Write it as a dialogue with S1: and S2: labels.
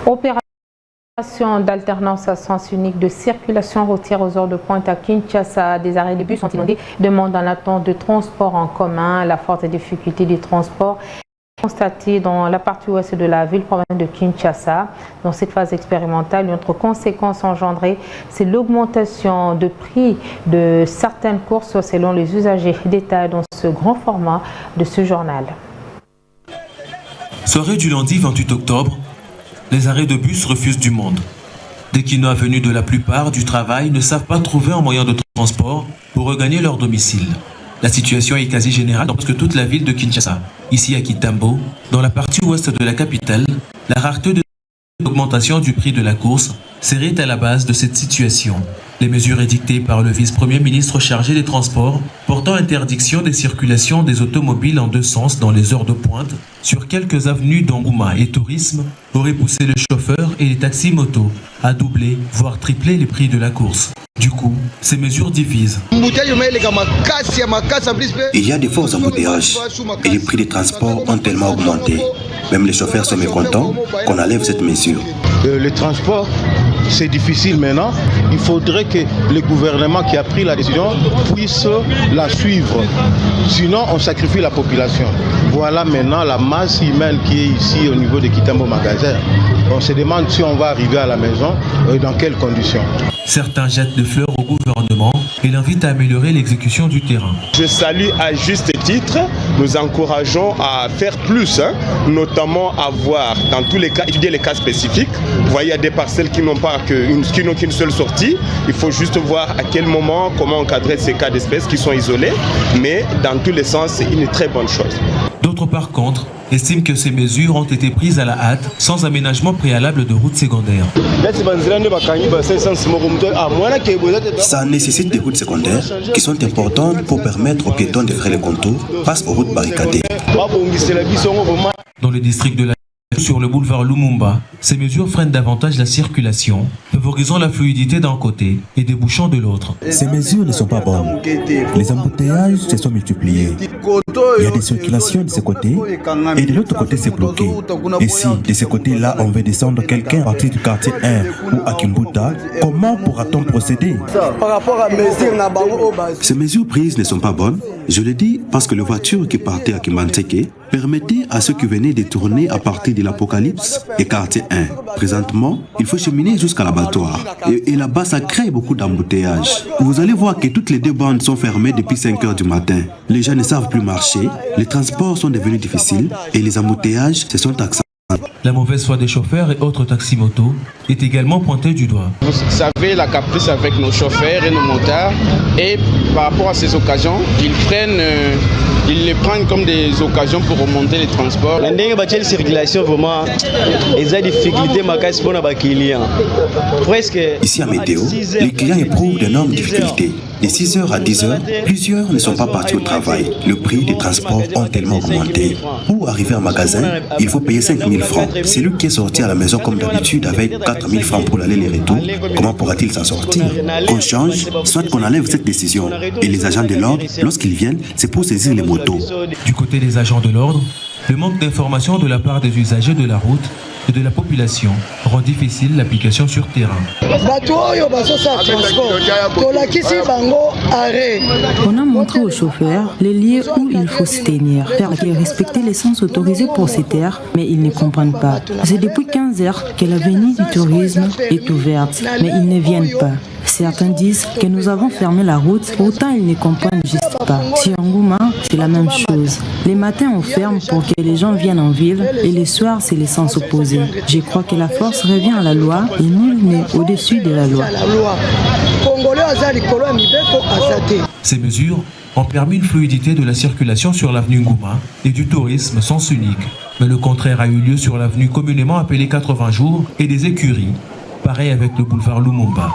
S1: Opération d'alternance à sens unique de circulation routière aux heures de pointe à Kinshasa. Des arrêts de bus sont inondés. Demande en attente de transport en commun. La forte difficulté du transport est constatée dans la partie ouest de la ville province de Kinshasa. Dans cette phase expérimentale, une autre conséquence engendrée, c'est l'augmentation de prix de certaines courses selon les usagers. Détail dans ce grand format de ce journal.
S2: Soirée du lundi 28 octobre, les arrêts de bus refusent du monde. Des quinois venus de la plupart du travail ne savent pas trouver un moyen de transport pour regagner leur domicile. La situation est quasi générale dans presque toute la ville de Kinshasa. Ici à Kitambo, dans la partie ouest de la capitale, la rareté de l'augmentation du prix de la course serait à la base de cette situation. Les mesures édictées par le vice-premier ministre chargé des Transports portant interdiction des circulations des automobiles en deux sens dans les heures de pointe sur quelques avenues d'Angouma et Tourisme auraient poussé les chauffeurs et les taxis motos à doubler, voire tripler les prix de la course. Du coup, ces mesures divisent.
S3: Il y a de forts embouteillages et les prix des transports ont tellement augmenté. Même les chauffeurs sont mécontents qu'on enlève cette mesure.
S4: Le transport, c'est difficile maintenant. Il faudrait que le gouvernement qui a pris la décision puisse la suivre. Sinon, on sacrifie la population. Voilà maintenant la masse humaine qui est ici au niveau de Kitambo Magasin. On se demande si on va arriver à la maison et dans quelles conditions.
S2: Certains jettent des fleurs au gouvernement et l'invitent à améliorer l'exécution du terrain.
S5: Je salue à juste titre, nous encourageons à faire plus, notamment à voir, dans tous les cas, étudier les cas spécifiques. Vous voyez, il y a des parcelles qui n'ont qu'une seule sortie. Il faut juste voir à quel moment, comment encadrer ces cas d'espèces qui sont isolés. Mais dans tous les sens, c'est une très bonne chose.
S2: D'autres, par contre, estiment que ces mesures ont été prises à la hâte, sans aménagement préalable de routes secondaires.
S3: Ça nécessite des routes secondaires qui sont importantes pour permettre aux piétons de faire les contours face aux routes barricadées.
S2: Dans le district de la sur le boulevard Lumumba, ces mesures freinent davantage la circulation, favorisant la fluidité d'un côté et débouchant de l'autre.
S6: Ces mesures ne sont pas bonnes. Les embouteillages se sont multipliés. Il y a des circulations de ce côté et de l'autre côté c'est bloqué. Et si de ce côté-là on veut descendre quelqu'un à partir du quartier 1 ou à Kimbuta, comment pourra-t-on procéder?
S3: Ces mesures prises ne sont pas bonnes. Je le dis parce que les voitures qui partaient à Kimanseke permettaient à ceux qui venaient de tourner à partir de l'Apocalypse et quartier 1. Présentement, il faut cheminer jusqu'à l'abattoir. Et là-bas, ça crée beaucoup d'embouteillages. Vous allez voir que toutes les deux bandes sont fermées depuis 5 heures du matin. Les gens ne savent plus marcher, les transports sont devenus difficiles et les embouteillages se sont accentués.
S2: La mauvaise foi des chauffeurs et autres taxis-motos est également pointée du doigt.
S7: Vous savez, la caprice avec nos chauffeurs et nos motards, et par rapport à ces occasions, ils les prennent comme des occasions pour remonter les transports.
S8: La dernière circulation, vraiment, ils ont des difficultés pour les clients. Presque.
S3: Ici à Météo, les clients éprouvent d'énormes difficultés. De 6h à 10h, plusieurs ne sont pas partis au travail. Le prix des transports ont tellement augmenté. Pour arriver au magasin, il faut payer 5 000 francs. Celui qui est sorti à la maison comme d'habitude avec 4 000 francs pour l'aller et retour, comment pourra-t-il s'en sortir? Qu'on change, soit qu'on enlève cette décision. Et les agents de l'ordre, lorsqu'ils viennent, c'est pour saisir les motos.
S2: Du côté des agents de l'ordre, le manque d'informations de la part des usagers de la route et de la population rend difficile l'application sur terrain.
S9: On a montré aux chauffeurs les lieux où il faut se tenir, faire et respecter les sens autorisés pour ces terres, mais ils ne comprennent pas. C'est depuis 15 heures que l'avenue du tourisme est ouverte, mais ils ne viennent pas. Certains disent que nous avons fermé la route, pourtant ils ne comprennent juste pas. Si en Ngouma, c'est la même chose. Les matins on ferme pour que les gens viennent en ville et les soirs c'est les sens opposés. Je crois que la force revient à la loi et nul n'est au-dessus de la loi.
S2: Ces mesures ont permis une fluidité de la circulation sur l'avenue Ngouma et du tourisme sens unique. Mais le contraire a eu lieu sur l'avenue communément appelée 80 jours et des écuries, pareil avec le boulevard Lumumba.